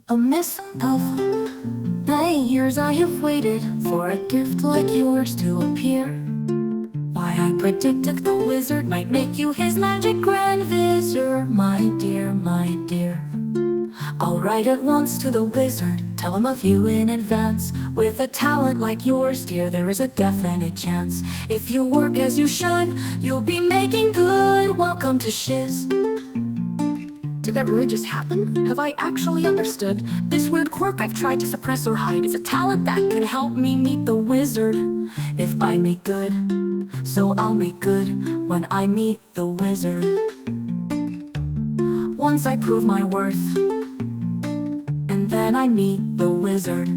A mistletoe. 9 years I have waited for a gift like yours to appear. Why, I predicted the wizard might make you his magic grand visitor, my dear, my dear. I'll write at once to the wizard, tell him of you in advance. With a talent like yours, dear, there is a definite chance. If you work as you should, you'll be making good. Welcome to Shiz. Did that really just happen? Have I actually understood? This weird quirk I've tried to suppress or hide is a talent that can help me meet the wizard if I make good. So I'll make good when I meet the wizard. Once I prove my worth, and then I meet the wizard.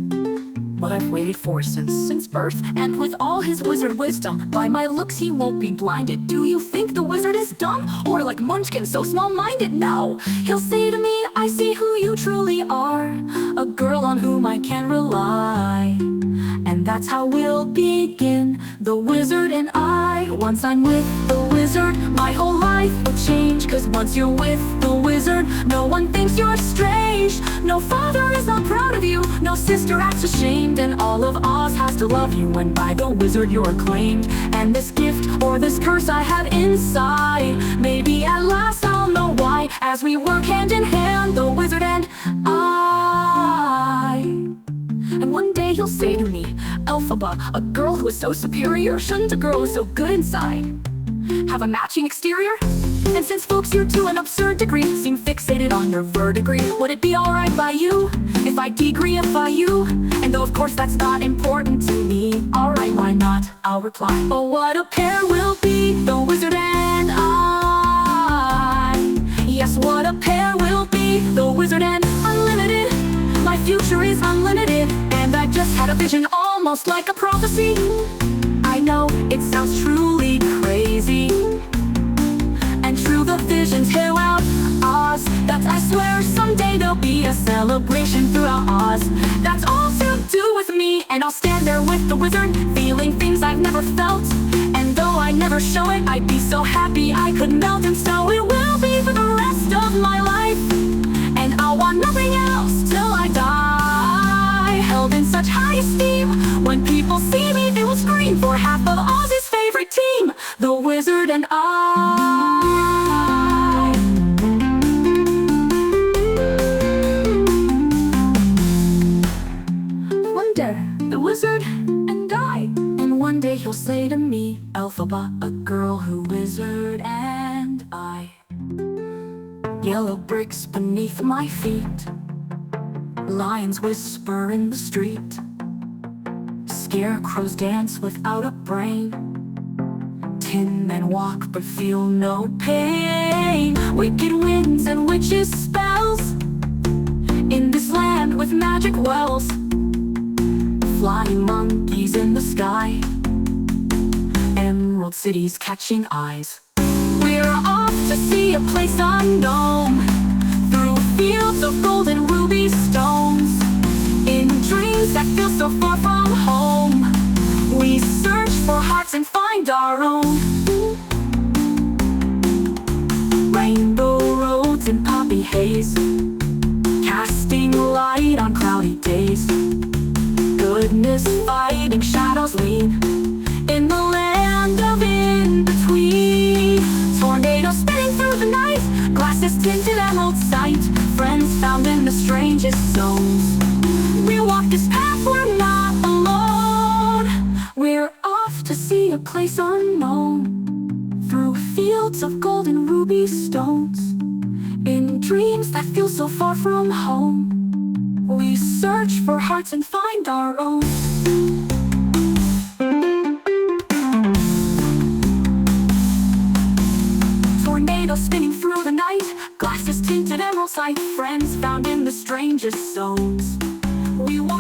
What I've waited for since birth, and with all his wizard wisdom, by my looks he won't be blinded. Do you think the wizard is dumb, or like Munchkin so small-minded? No, he'll say to me, I see who you truly are, a girl on whom I can rely. And that's how we'll begin, the wizard and I. Once I'm with the wizard, my whole life will change. Cause once you're with the wizard, no one thinks you're strange. No father is not proud of you, no sister acts ashamed, and all of Oz has to love you when by the wizard you're acclaimed. And this gift or this curse I have inside, maybe at last I'll know why, as we work hand in hand, the wizard and I. And one day he'll say to me, Elphaba, a girl who is so superior, shouldn't a girl who's so good inside have a matching exterior? And since folks here to an absurd degree seem fixated on your verdigris, would it be alright by you if I degree-ify you? And though of course that's not important to me, alright, why not? I'll reply, oh, what a pair we'll be, the wizard and I. Yes, what a pair we'll be, the wizard and unlimited. My future is unlimited, and I just had a vision almost like a prophecy. I know it sounds truly crazy, and true, the visions throughout Oz. That I swear someday there'll be a celebration throughout Oz. That's all to do with me, and I'll stand there with the wizard, feeling things I've never felt. And though I never show it, I'd be so happy I could melt. And so it will be for the rest of my life, and I'll want nothing else till I die. Held in such high esteem, when people see me they will scream for half of Oz's favorite team, the wizard and I. One day, the wizard and I. And one day he'll say to me, Elphaba, a girl who wizard and I. Yellow bricks beneath my feet, lions whisper in the street, scarecrows dance without a brain, tin men walk but feel no pain. Wicked winds and witches' spells in this land with magic wells, flying monkeys in the sky, emerald cities catching eyes. We're off to see a place unknown, through fields of gold and ruby stones, in dreams that feel so far from home. We search for hearts and find our own. Rainbow roads and poppy haze, casting light on cloudy days. Goodness fighting shadows lean, in the land of in-between. Tornadoes spinning through the night, glasses tinted emerald sight, friends found in the strangest zones. We walk this path, we're not alone. We're off to see a place unknown, through fields of gold and ruby stones, in dreams that feel so far from home. We search for hearts and find our own. Tornadoes spinning through the night, glasses tinted emerald sight, friends found in the strangest zones. We walk